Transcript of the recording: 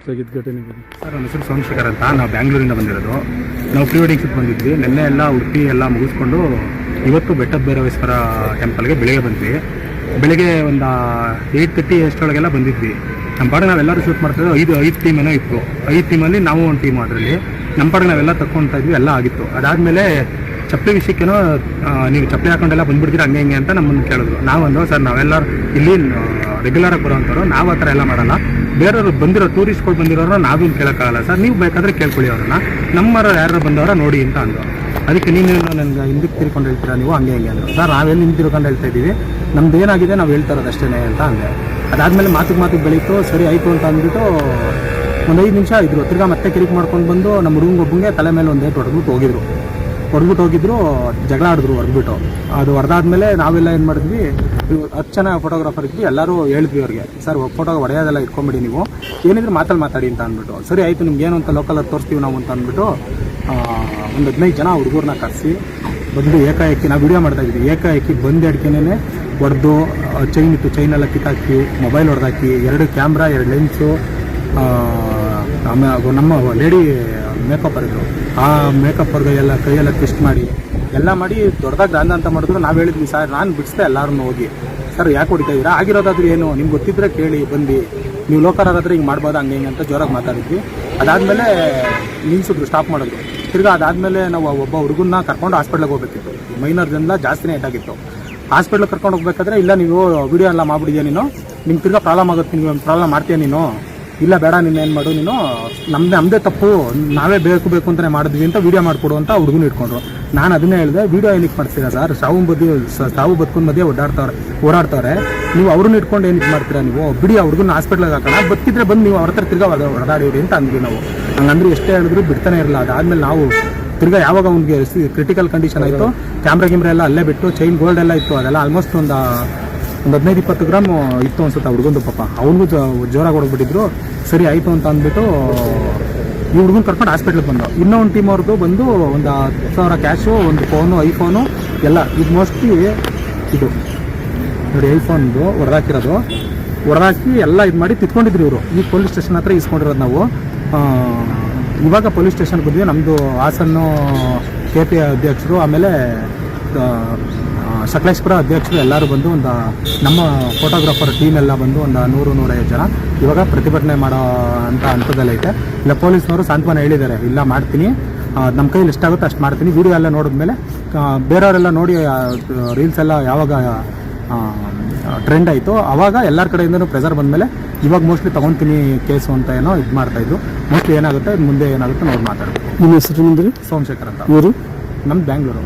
ಇವತ್ತಾಗಿದ್ದ ಘಟನೆ ಬಗ್ಗೆ. ಸರ್ ನನ್ನ ಹೆಸರು ಸೋಮಶೇಖರ್ ಅಂತ. ನಾವು ಬ್ಯಾಂಗ್ಳೂರಿಂದ ಬಂದಿರೋದು. ನಾವು ಪ್ರೀ ವೆಡ್ಡಿಂಗ್ ಶೂಟ್ ಬಂದಿದ್ವಿ. ನಿನ್ನೆ ಎಲ್ಲ ಉಡುಪಿ ಎಲ್ಲ ಮುಗಿಸ್ಕೊಂಡು ಇವತ್ತು ಬೆಟ್ಟದ ಭೈರವೇಶ್ವರ ಟೆಂಪಲ್ಗೆ ಬೆಳಿಗ್ಗೆ ಬಂದ್ವಿ. ಬೆಳಿಗ್ಗೆ ಒಂದು 8:30 ಅಷ್ಟರೊಳಗೆಲ್ಲ ಬಂದಿದ್ವಿ. ನಮ್ಮ ಪಾಡಿಗೆ ನಾವೆಲ್ಲರೂ ಶೂಟ್ ಮಾಡ್ತಿದ್ವಿ. ಐದು ಟೀಮ್ ಏನೋ ಇತ್ತು. 5 ಟೀಮಲ್ಲಿ ನಾವು ಒಂದು ಟೀಮ್. ಅದರಲ್ಲಿ ನಮ್ಮ ಪಾಡಿಗೆ ನಾವೆಲ್ಲ ತಗೊಳ್ತಾ ಇದ್ವಿ. ಎಲ್ಲ ಆಗಿತ್ತು. ಅದಾದಮೇಲೆ ಚಪ್ಪಲಿ ವಿಷಯಕ್ಕೇನೋ ನೀವು ಚಪ್ಪಲಿ ಹಾಕೊಂಡೆಲ್ಲ ಬಂದ್ಬಿಡ್ತೀರಿ ಹಂಗೆ ಹಿಂಗೆ ಅಂತ ನಮ್ಮನ್ನು ಕೇಳಿದ್ರು. ನಾವಂದು ಸರ್ ನಾವೆಲ್ಲರೂ ಇಲ್ಲಿ ರೆಗ್ಯುಲರಾಗಿ ಬರೋವಂಥವ್ರು, ನಾವು ಆ ಥರ ಎಲ್ಲ ಮಾಡೋಲ್ಲ. ಬೇರೆಯವರು ಬಂದಿರೋ ಟೂರಿಸ್ಟ್ಗಳು ಬಂದಿರೋರು ನಾವೇನು ಕೇಳೋಕ್ಕಾಗಲ್ಲ ಸರ್, ನೀವು ಬೇಕಾದರೆ ಕೇಳ್ಕೊಳ್ಳಿ ಅವ್ರನ್ನ, ನಮ್ಮರು ಯಾರು ಬಂದವರ ನೋಡಿ ಅಂತ ಅಂದರು. ಅದಕ್ಕೆ ನೀನು ನನಗೆ ಹಿಂದಕ್ಕೆ ತಿರ್ಕೊಂಡು ಹೇಳ್ತೀರಾ ನೀವು ಹಂಗೆ ಹಿಂಗೆ ಅಂದರು. ಸರ್ ನಾವೆಲ್ಲಿ ಹಿಂದೆ ತಿರ್ಕೊಂಡು ಹೇಳ್ತಾ ಇದ್ದೀವಿ, ನಮ್ದು ಏನಾಗಿದೆ ನಾವು ಹೇಳ್ತಾ ಇರೋದು ಅಷ್ಟೇ ಅಂತ ಅಂದೆ. ಅದಾದಮೇಲೆ ಮಾತಿಗೆ ಬೆಳೀತು. ಸರಿ ಆಯಿತು ಅಂತ ಅಂದ್ಬಿಟ್ಟು ಒಂದು 5 ನಿಮಿಷ ಇದ್ರು. ತಿರ್ಗಾ ಮತ್ತೆ ಕಿರಿಕ್ ಮಾಡ್ಕೊಂಡು ಬಂದು ನಮ್ಮ ಹುಡುಗಂಗೊಬ್ಬಂಗೆ ತಲೆ ಮೇಲೆ ಒಂದು ಏಟು ಹೊಡೆದ್ಬಿಟ್ಟು ಹೋಗಿದ್ರು. ಜಗಳ ಆಡಿದ್ರು ಹೊಡೆದ್ಬಿಟ್ಟು. ಅದು ಹೊಡೆದಾದ್ಮೇಲೆ ನಾವೆಲ್ಲ ಏನು ಮಾಡಿದ್ವಿ, 10 ಜನ ಫೋಟೋಗ್ರಾಫರ್ ಇದ್ವಿ. ಎಲ್ಲರೂ ಹೇಳಿದ್ವಿ ಅವ್ರಿಗೆ, ಸರ್ ಫೋಟೋ ಹೊಡೆಯೋದೆಲ್ಲ ಇಟ್ಕೊಂಬಿಡಿ, ನೀವು ಏನಿದ್ರೆ ಮಾತಾಡಿ ಅಂತ ಅಂದ್ಬಿಟ್ಟು. ಸರಿ ಆಯಿತು ನಿಮ್ಗೆ ಏನು ಅಂತ ಲೋಕಲಲ್ಲಿ ತೋರಿಸ್ತೀವಿ ನಾವು ಅಂತ ಅಂದ್ಬಿಟ್ಟು ಒಂದು 15 ಜನ ಹುಡುಗರನ್ನ ಕರೆಸಿ ಬಂದು ಏಕಾಏಕಿ ನಾವು ವಿಡಿಯೋ ಮಾಡ್ತಾಯಿದ್ವಿ. ಏಕಾಏಕಿ ಬಂದು ಅಡ್ಕೆನೇ ಹೊಡೆದು, ಚೈನ್ ಇತ್ತು ಚೈನೆಲ್ಲ ಕಿತ್ತಾಕಿ, ಮೊಬೈಲ್ ಹೊಡೆದಾಕಿ, 2 ಕ್ಯಾಮ್ರಾ 2 ಲೆನ್ಸು, ನಮ್ಮ ಲೇಡಿ ಮೇಕಪ್ಪರ್ ಇದ್ರು, ಆ ಮೇಕಪ್ಪರ್ಗೆ ಎಲ್ಲ ಕೈಯೆಲ್ಲ ಟೆಸ್ಟ್ ಮಾಡಿ ಎಲ್ಲ ಮಾಡಿ ದೊಡ್ಡದಾಗಿ ಗ್ರಾಂಡ್ ಅಂತ ಮಾಡಿದ್ರು. ನಾವು ಹೇಳಿದ್ವಿ ಸರ್ ನಾನು ಬಿಡಿಸ್ದೆ ಎಲ್ಲರನ್ನೂ ಹೋಗಿ, ಸರ್ ಯಾಕೆ ಹೊಡಿತಾ ಇದ್ದೀರಾ, ಆಗಿರೋದಾದ್ರೂ ಏನು ನಿಮ್ಗೆ ಗೊತ್ತಿದ್ರೆ ಕೇಳಿ ಬಂದು, ನೀವು ಲೋಕರಾದ್ರೆ ಹಿಂಗೆ ಮಾಡ್ಬೋದು ಹಂಗೆ ಹಿಂಗೆ ಅಂತ ಜೋರಾಗಿ ಮಾತಾಡಿದ್ವಿ. ಅದಾದಮೇಲೆ ನಿಲ್ಸಿದ್ರು, ಸ್ಟಾಪ್ ಮಾಡಿದ್ರು. ತಿರ್ಗಾ ಅದಾದಮೇಲೆ ನಾವು ಒಬ್ಬ ಹುಡುಗನ್ನ ಕರ್ಕೊಂಡು ಹಾಸ್ಪಿಟ್ಲಿಗೆ ಹೋಗ್ಬೇಕಿತ್ತು. ಮೈನರ್ದಿಂದ ಜಾಸ್ತಿನೇ ಏಟಾಗಿತ್ತು. ಹಾಸ್ಪಿಟ್ಲಿಗೆ ಕರ್ಕೊಂಡು ಹೋಗ್ಬೇಕಾದ್ರೆ, ಇಲ್ಲ ನೀವು ವಿಡಿಯೋ ಎಲ್ಲ ಮಾಡ್ಬಿಡಿದ್ಯಾ ನೀನು, ನಿಮ್ಗೆ ತಿರ್ಗಾ ಪ್ರಾಬ್ಲಮ್ ಆಗುತ್ತೆ, ನೀವು ಪ್ರಾಬ್ಲಮ್ ಮಾಡ್ತೀಯ ನೀನು, ಇಲ್ಲ ಬೇಡ ನೀನು ಏನು ಮಾಡು, ನೀನು ನಮ್ಮದೇ ತಪ್ಪು, ನಾವೇ ಬೇಕು ಅಂತಲೇ ಮಾಡಿದ್ವಿ ಅಂತ ವೀಡಿಯೋ ಮಾಡಿಕೊಡು ಅಂತ ಹುಡುಗನ ಇಟ್ಕೊಂಡ್ರು. ನಾನು ಅದನ್ನೇ ಹೇಳಿದೆ, ವೀಡಿಯೋ ಏನಕ್ಕೆ ಮಾಡ್ತೀರಾ ಸರ್, ಸಾವು ಬದುಕೊಂಡ್ ಮಧ್ಯೆ ಓಡಾಡ್ತಾರೆ, ನೀವು ಅವ್ರನ್ನ ಇಟ್ಕೊಂಡು ಏನಕ್ಕೆ ಮಾಡ್ತೀರಾ, ನೀವು ಬಿಡಿ ಆ ಹುಡುಗನ ಹಾಸ್ಪಿಟ್ಲಿಗೆ ಹಾಕೋಣ, ಬದುಕಿದ್ರೆ ಬಂದು ನೀವು ಅವ್ರ ಹತ್ರ ತಿರ್ಗಾ ಹೊಡೆದಾಡಿವ್ರಿ ಅಂತ ಅಂದ್ವಿ ನಾವು. ಹಂಗಂದ್ರೆ ಎಷ್ಟೇ ಹೇಳಿದ್ರು ಬಿಡ್ತಾನೆ ಇರಲ್ಲ. ಅದಾದಮೇಲೆ ನಾವು ತಿರ್ಗಾ ಯಾವಾಗ ಅವ್ನಿಗೆ ಕ್ರಿಟಿಕಲ್ ಕಂಡೀಷನ್ ಆಯಿತು, ಕ್ಯಾಮ್ರಾ ಎಲ್ಲ ಅಲ್ಲೇ ಬಿಟ್ಟು, ಚೈನ್ ಗೋಲ್ಡ್ ಎಲ್ಲ ಇತ್ತು, ಅದೆಲ್ಲ ಆಲ್ಮೋಸ್ಟ್ ಒಂದು 15-20 ಗ್ರಾಮ್ ಇತ್ತು ಅನ್ಸುತ್ತೆ ಹುಡುಗಂದು. ಪಾಪ ಅವ್ನಿಗೂ ಜೋರಾಗಿ ಹೊಡೆದ್ಬಿಟ್ಟಿದ್ರು. ಸರಿ ಆಯಿತು ಅಂತ ಅಂದ್ಬಿಟ್ಟು ಈ ಹುಡುಗನ ಕರ್ಕೊಂಡು ಹಾಸ್ಪಿಟ್ಲಿಗೆ ಬಂದು, ಇನ್ನೊಂದು ಟೀಮ್ ಅವ್ರದ್ದು ಬಂದು ಒಂದು 10,000 ಕ್ಯಾಶು, ಒಂದು ಫೋನು, ಐಫೋನು ಎಲ್ಲ. ಇದು ಮೋಸ್ಟ್ಲಿ ಇದು ನೋಡಿ ಐಫೋನ್ದು ಹೊಡೆದಾಕಿ ಎಲ್ಲ ಇದು ಮಾಡಿ ತಿತ್ಕೊಂಡಿದ್ರು ಇವರು. ಈ ಪೊಲೀಸ್ ಸ್ಟೇಷನ್ ಹತ್ರ ಇಸ್ಕೊಂಡಿರೋದು ನಾವು. ಇವಾಗ ಪೊಲೀಸ್ ಸ್ಟೇಷನ್ಗೆ ಬಂದ್ವಿ. ನಮ್ಮದು ಹಾಸನ್ನು KP ಅಧ್ಯಕ್ಷರು, ಆಮೇಲೆ ಸಕಲೇಶ್ಪುರ ಅಧ್ಯಕ್ಷರು ಎಲ್ಲರೂ ಬಂದು ಒಂದು ನಮ್ಮ ಫೋಟೋಗ್ರಾಫರ್ ಟೀಮ್ ಎಲ್ಲ ಬಂದು ಒಂದು 100-150 ಜನ ಇವಾಗ ಪ್ರತಿಭಟನೆ ಮಾಡೋ ಅಂತ ಹಂತದಲ್ಲೈತೆ. ಇಲ್ಲ ಪೊಲೀಸ್ನವರು ಸಾಂತ್ವನ ಹೇಳಿದ್ದಾರೆ, ಇಲ್ಲ ಮಾಡ್ತೀನಿ, ನಮ್ಮ ಕೈಯಲ್ಲಿ ಎಷ್ಟಾಗುತ್ತೋ ಅಷ್ಟು ಮಾಡ್ತೀನಿ. ವಿಡಿಯೋ ಎಲ್ಲ ನೋಡಿದ್ಮೇಲೆ ಬೇರೆಯವರೆಲ್ಲ ನೋಡಿ ರೀಲ್ಸ್ ಎಲ್ಲ ಯಾವಾಗ ಟ್ರೆಂಡ್ ಆಯಿತು ಆವಾಗ ಎಲ್ಲರ ಕಡೆಯಿಂದನೂ ಪ್ರೆಸರ್ ಬಂದಮೇಲೆ ಇವಾಗ ಮೋಸ್ಟ್ಲಿ ತೊಗೊತೀನಿ ಕೇಸು ಅಂತ ಏನೋ ಇದು ಮಾಡ್ತಾಯಿದ್ದು. ಮೋಸ್ಟ್ಲಿ ಏನಾಗುತ್ತೆ ಮುಂದೆ ಏನಾಗುತ್ತೆ ನೋಡಿ ಮಾತಾಡ್ಬೇಕು. ನಿಮ್ಮ ಹೆಸರು ಮುಂದೆ? ಸೋಮಶೇಖರ್ ಅಂತ. ಊರು? ನಮ್ದು ಬ್ಯಾಂಗ್ಳೂರು.